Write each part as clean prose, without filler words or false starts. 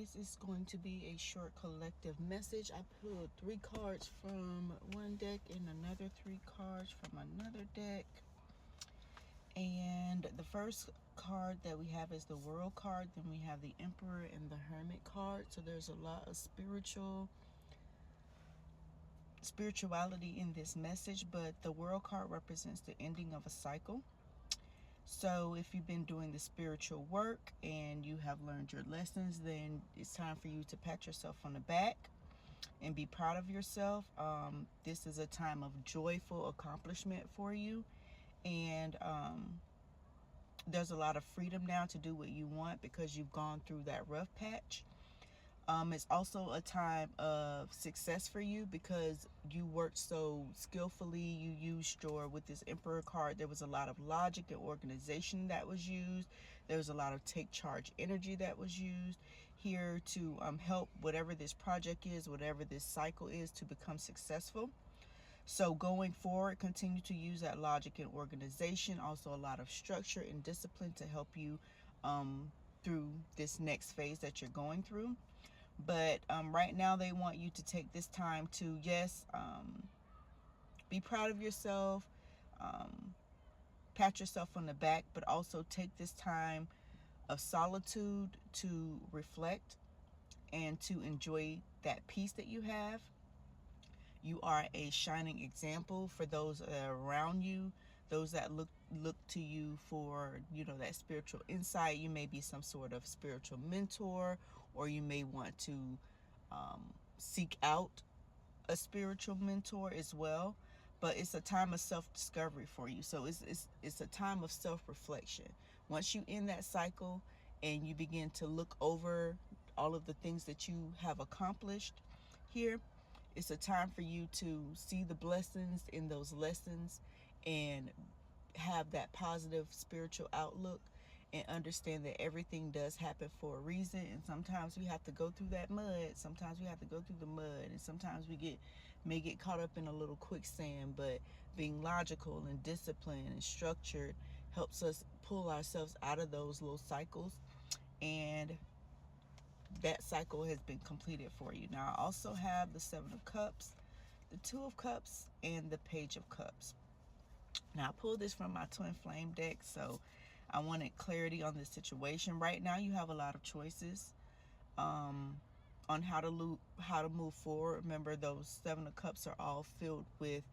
guys, it's going to be a short collective message. I pulled 3 cards from one deck and another 3 cards from another deck. And the first card that we have is the World card. Then we have the Emperor and the Hermit card. So there's a lot of spirituality in this message, but the World card represents the ending of a cycle. So if you've been doing the spiritual work and you have learned your lessons, then it's time for you to pat yourself on the back and be proud of yourself. This is a time of joyful accomplishment for you. And there's a lot of freedom now to do what you want because you've gone through that rough patch. It's also a time of success for you because you worked so skillfully. You used with this Emperor card, there was a lot of logic and organization that was used. There was a lot of take charge energy that was used here to help whatever this project is, whatever this cycle is, to become successful. So going forward, continue to use that logic and organization, also a lot of structure and discipline to help you through this next phase that you're going through. But right now they want you to take this time to, yes, be proud of yourself, pat yourself on the back, but also take this time of solitude to reflect and to enjoy that peace that you have. You are a shining example for those that are around you, those that look to you for, that spiritual insight. You may be some sort of spiritual mentor, or you may want to seek out a spiritual mentor as well. But it's a time of self-discovery for you. So it's a time of self-reflection. Once you end that cycle and you begin to look over all of the things that you have accomplished here, it's a time for you to see the blessings in those lessons and have that positive spiritual outlook and understand that everything does happen for a reason. And sometimes we have to go through that mud. Sometimes we have to go through the mud. And sometimes we may get caught up in a little quicksand. But being logical and disciplined and structured helps us pull ourselves out of those little cycles. And that cycle has been completed for you. Now, I also have the 7 of Cups, the 2 of Cups, and the Page of Cups. Now, I pulled this from my Twin Flame deck, so I wanted clarity on this situation. Right now, you have a lot of choices on how to move forward. Remember, those 7 of Cups are all filled with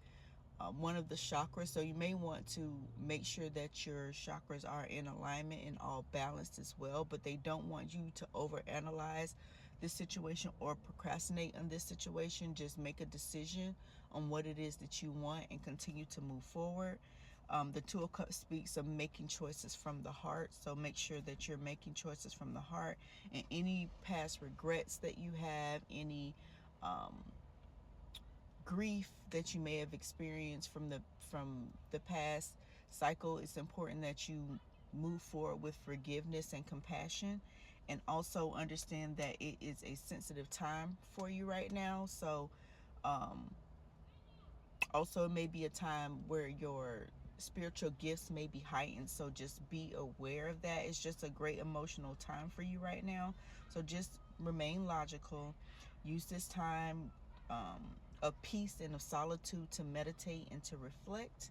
one of the chakras, so you may want to make sure that your chakras are in alignment and all balanced as well. But they don't want you to overanalyze this situation or procrastinate on this situation. Just make a decision on what it is that you want and continue to move forward. The 2 of Cups speaks of making choices from the heart, so make sure that you're making choices from the heart. And any past regrets that you have, any grief that you may have experienced from the past cycle, it's important that you move forward with forgiveness and compassion, and also understand that it is a sensitive time for you right now. So also it may be a time where your spiritual gifts may be heightened, so just be aware of that. It's just a great emotional time for you right now, so just remain logical. Use this time of peace and of solitude to meditate and to reflect.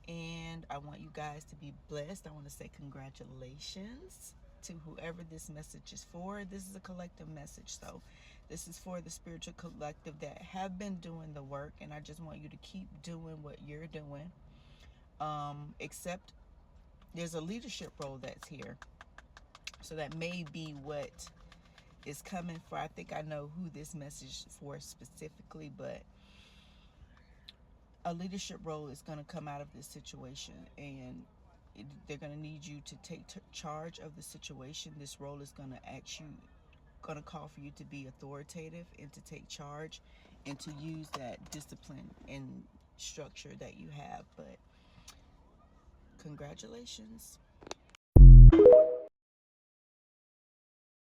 And I want you guys to be blessed. I want to say congratulations to whoever this message is for. This is a collective message, so this is for the spiritual collective that have been doing the work, and I just want you to keep doing what you're doing. Except there's a leadership role that's here, so that may be what is coming for. I think I know who this message is for specifically, but a leadership role is going to come out of this situation, and they're going to need you to take charge of the situation. This role is going to call for you to be authoritative and to take charge and to use that discipline and structure that you have. But congratulations.